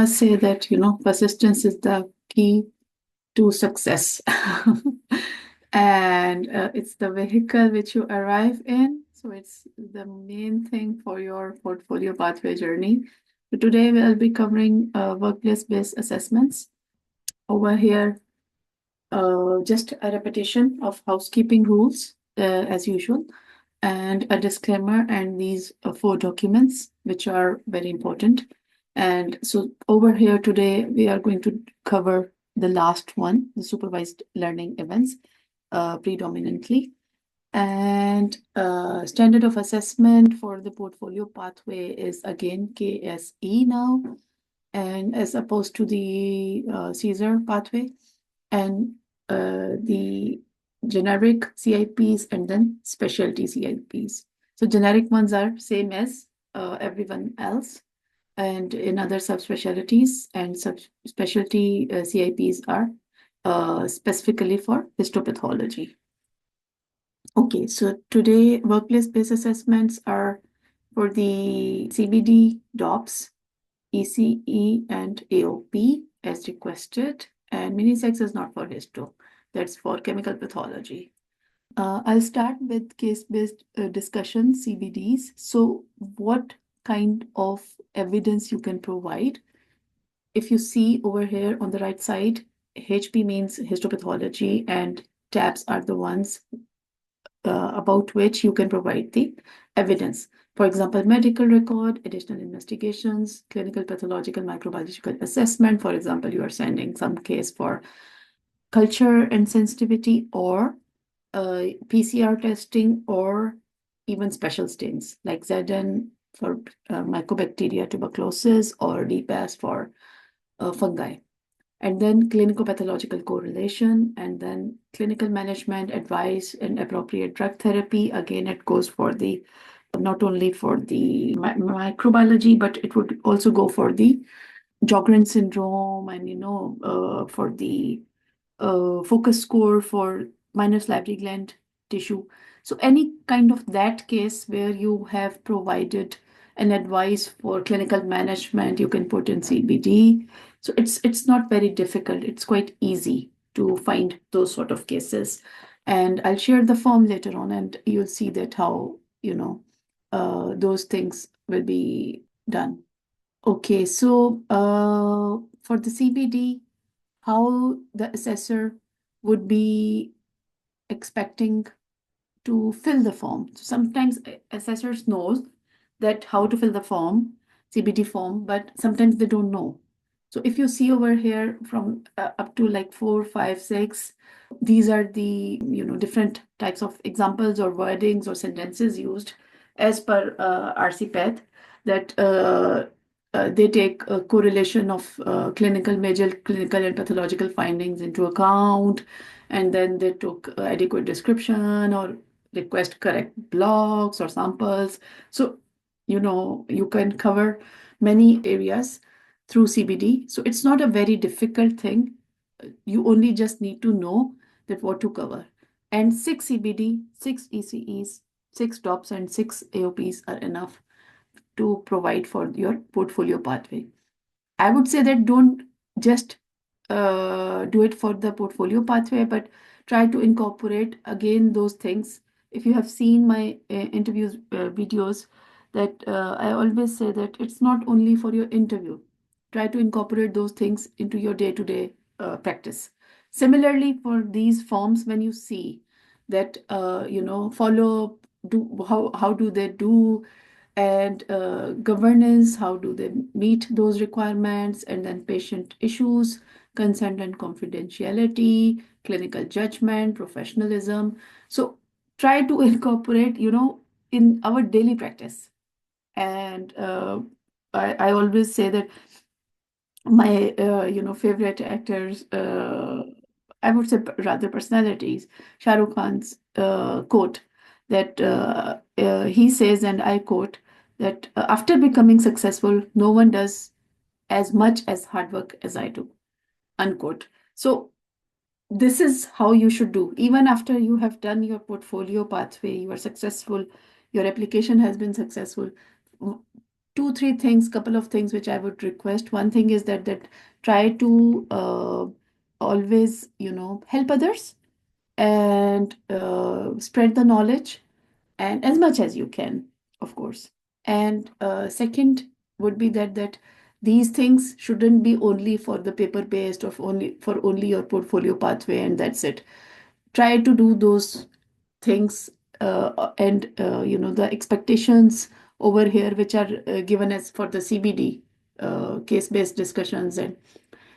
must say that, persistence is the key to success. And it's the vehicle which you arrive in. So it's the main thing for your portfolio pathway journey. So today we'll be covering workplace-based assessments. Over here, just a repetition of housekeeping rules as usual, and a disclaimer, and these 4 documents which are very important. And so over here today, we are going to cover the last one, the supervised learning events, predominantly. And standard of assessment for the portfolio pathway is again KSE now, and as opposed to the Caesar pathway, and the generic CIPs and then specialty CIPs. So generic ones are same as everyone else, and in other subspecialties, and subspecialty CIPs are specifically for histopathology. Okay, so today workplace-based assessments are for the CBD, DOPS, ECE, and AOP as requested, and mini-sex is not for histo. That's for chemical pathology. I'll start with case-based discussion, CBDs. So what kind of evidence you can provide? If you see over here on the right side, HP means histopathology, and tabs are the ones about which you can provide the evidence. For example, medical record, additional investigations, clinical pathological microbiological assessment. For example, you are sending some case for culture and sensitivity, or PCR testing, or even special stains like ZN for mycobacteria tuberculosis, or DPAS for fungi. And then clinical pathological correlation, and then clinical management advice and appropriate drug therapy. Again, it goes for the not only for the microbiology, but it would also go for the Sjogren syndrome, and for the focus score for minor salivary gland tissue. So any kind of that case where you have provided an advice for clinical management, you can put in CBD. So it's not very difficult. It's quite easy to find those sort of cases. And I'll share the form later on, and you'll see that how, those things will be done. Okay, so for the CBD, how the assessor would be expecting to fill the form. So sometimes assessors knows that how to fill the form, CBD form, but sometimes they don't know. So if you see over here from up to like 4, 5, 6, these are the different types of examples or wordings or sentences used as per RCPath, that they take a correlation of major clinical and pathological findings into account, and then they took adequate description or request correct blocks or samples. So, you can cover many areas through CBD. So it's not a very difficult thing. You only just need to know that what to cover. And 6 CBD, 6 ECEs, 6 DOPs, and 6 AOPs are enough to provide for your portfolio pathway. I would say that don't just do it for the portfolio pathway, but try to incorporate again those things. If you have seen my interviews videos, that I always say that it's not only for your interview. Try to incorporate those things into your day-to-day practice. Similarly, for these forms, when you see that follow, how do they do, and governance, how do they meet those requirements, and then patient issues, consent and confidentiality, clinical judgment, professionalism. So try to incorporate, in our daily practice. And I always say that my, favorite actors, I would say rather personalities, Shah Rukh Khan's quote that he says, and I quote, that after becoming successful, no one does as much as hard work as I do, unquote. So this is how you should do. Even after you have done your portfolio pathway, you are successful, your application has been successful, to two, three things, couple of things which I would request. One thing is that try to always, help others and spread the knowledge and as much as you can, of course. And second would be that these things shouldn't be only for the paper based or only your portfolio pathway and that's it. Try to do those things and the expectations over here which are given as for the CBD case-based discussions, and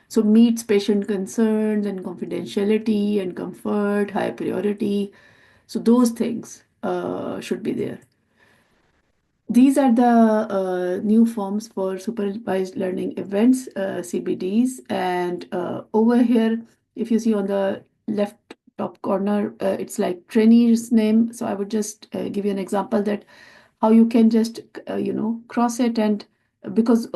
so meets patient concerns and confidentiality and comfort, high priority. So those things should be there. These are the new forms for supervised learning events, CBDs. And over here, if you see on the left top corner, it's like trainee's name. So I would just give you an example that how you can just, cross it. And because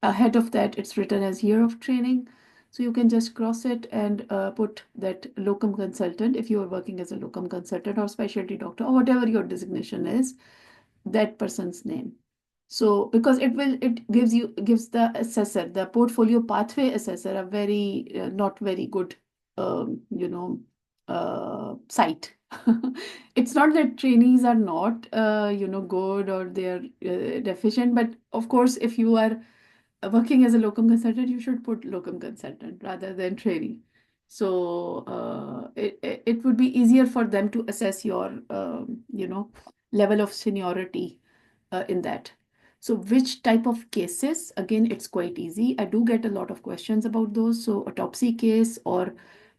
ahead of that, it's written as year of training. So you can just cross it and put that locum consultant if you are working as a locum consultant or specialty doctor or whatever your designation is, that person's name. So because it gives the assessor, the portfolio pathway assessor, a very not very good site. It's not that trainees are not good or they're deficient, but of course if you are working as a locum consultant, you should put locum consultant rather than trainee. So it would be easier for them to assess your level of seniority in that. So which type of cases? Again, it's quite easy. I do get a lot of questions about those. So autopsy case or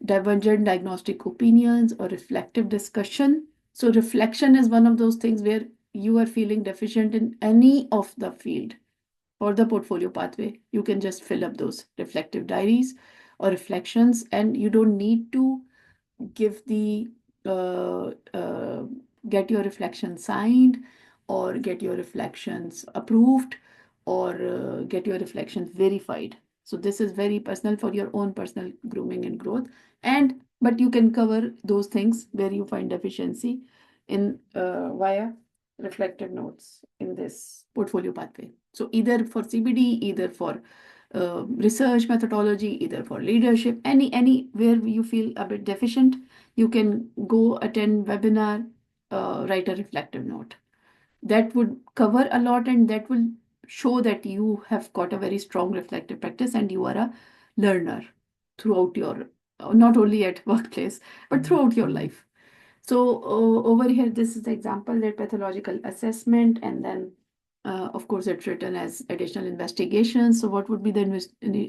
divergent diagnostic opinions or reflective discussion. So reflection is one of those things where you are feeling deficient in any of the field or the portfolio pathway. You can just fill up those reflective diaries or reflections, and you don't need to give the get your reflections signed or get your reflections approved or get your reflections verified. So this is very personal for your own personal grooming and growth. And but you can cover those things where you find deficiency in via reflective notes in this portfolio pathway. So either for CBD, either for research methodology, either for leadership, anywhere you feel a bit deficient, you can go attend webinar, write a reflective note. That would cover a lot and that will show that you have got a very strong reflective practice and you are a learner throughout your, not only at workplace, but throughout your life. So over here, this is the example that pathological assessment, and then of course it's written as additional investigations. So what would be the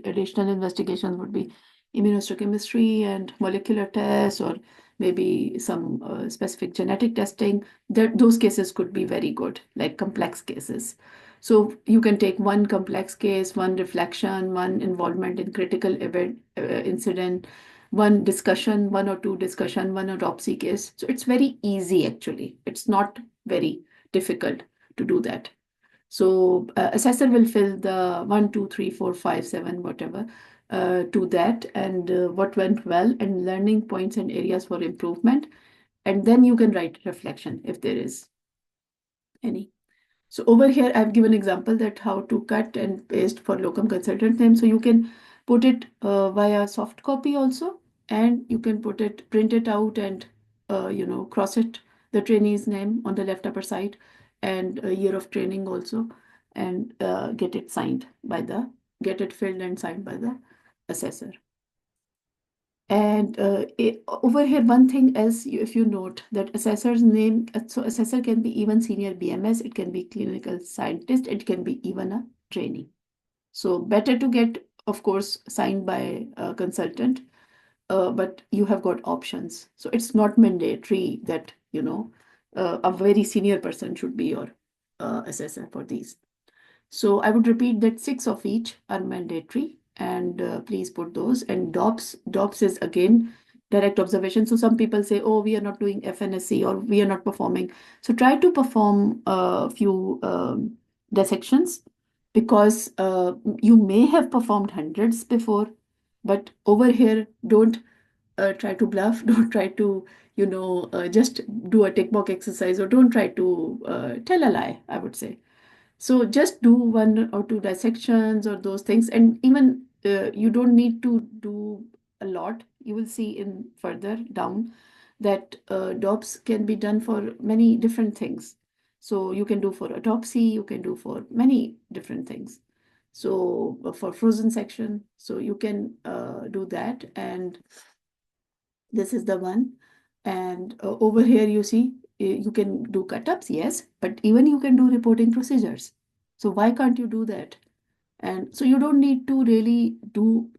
additional investigations would be immunohistochemistry and molecular tests, or maybe some specific genetic testing. Those cases could be very good, like complex cases. So you can take one complex case, one reflection, one involvement in critical event incident, one discussion, one or two discussion, one autopsy case. So it's very easy actually. It's not very difficult to do that. So assessor will fill the 1, 2, 3, 4, 5, 7, whatever to that, and what went well and learning points and areas for improvement. And then you can write reflection if there is any. So over here, I've given example that how to cut and paste for locum consultant name. So you can put it via soft copy also, and you can print it out and, cross it, the trainee's name on the left upper side and a year of training also, and get it filled and signed by the assessor. And over here, one thing is, if you note that assessor's name, so assessor can be even senior BMS, it can be clinical scientist, it can be even a trainee. So better to get, of course, signed by a consultant, but you have got options. So it's not mandatory that, a very senior person should be your assessor for these. So I would repeat that 6 of each are mandatory, and please put those. And DOPS is again direct observation. So some people say, oh, we are not doing FNSC or we are not performing. So try to perform a few dissections, because you may have performed hundreds before, but over here, don't try to bluff, don't try to, just do a tick box exercise, or don't try to tell a lie, I would say. So just do one or two dissections or those things, and even you don't need to do a lot. You will see in further down that DOPS can be done for many different things. So you can do for autopsy, you can do for many different things. So for frozen section, so you can do that, and this is the one. And over here, you see, you can do cut-ups, yes, but even you can do reporting procedures. So why can't you do that? And so you don't need to really do,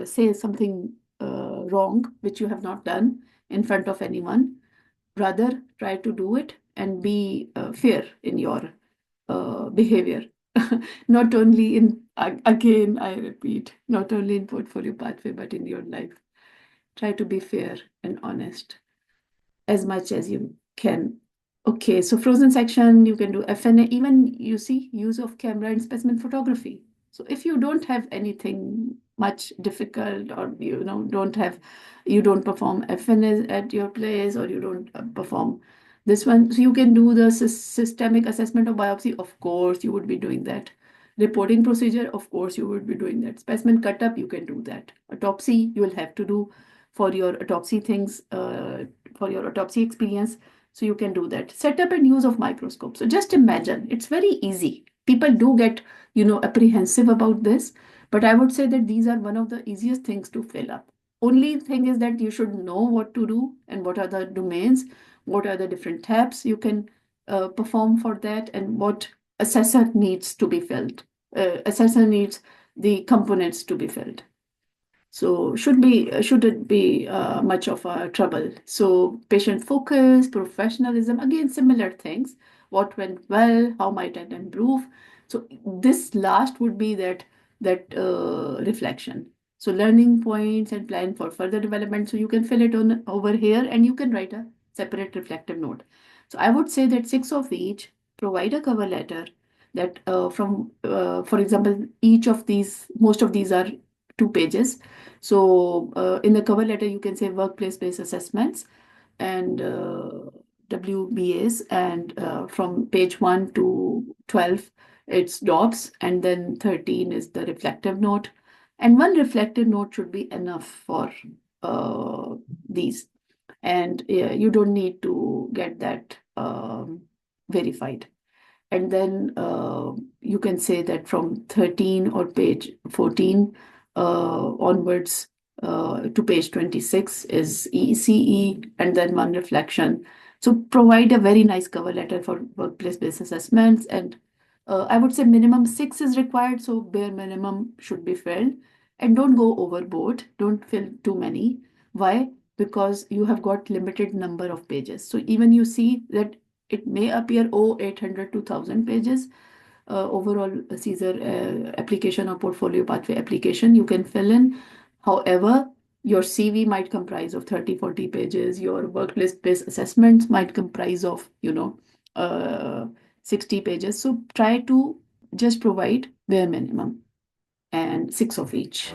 say something wrong, which you have not done in front of anyone. Rather, try to do it and be fair in your behavior. Not only in, again, I repeat, not only in portfolio pathway, but in your life. Try to be fair and honest as much as you can. Okay, so frozen section, you can do FNA, even you see use of camera and specimen photography. So if you don't have anything much difficult, or you don't perform FNA at your place, or you don't perform this one, so you can do the systemic assessment of biopsy. Of course, you would be doing that. Reporting procedure, of course, you would be doing that. Specimen cut up, you can do that. Autopsy, you will have to do for your autopsy things, for your autopsy experience. So you can do that. Setup and use of microscope. So just imagine, it's very easy. People do get, apprehensive about this, but I would say that these are one of the easiest things to fill up. Only thing is that you should know what to do and what are the domains, what are the different tabs you can perform for that, and what assessor needs to be filled. Assessor needs the components to be filled. So shouldn't be much of a trouble. So patient focus, professionalism, again similar things. What went well? How might I improve? So this last would be that reflection. So learning points and plan for further development. So you can fill it on over here, and you can write a separate reflective note. So I would say that six of each. Provide a cover letter that for example, each of these, most of these are 2 pages. So in the cover letter, you can say workplace-based assessments and WBAs, and from page 1 to 12, it's DOBS, and then 13 is the reflective note. And one reflective note should be enough for these. And you don't need to get that verified. And then you can say that from 13 or page 14 onwards to page 26 is ECE, and then one reflection. So provide a very nice cover letter for workplace-based assessments. And I would say minimum 6 is required, so bare minimum should be filled. And don't go overboard. Don't fill too many. Why? Because you have got limited number of pages. So even you see that it may appear, 800 to 1000 pages overall Caesar application or portfolio pathway application you can fill in. However, your CV might comprise of 30-40 pages. Your workplace-based assessments might comprise of, 60 pages. So try to just provide bare minimum and 6 of each.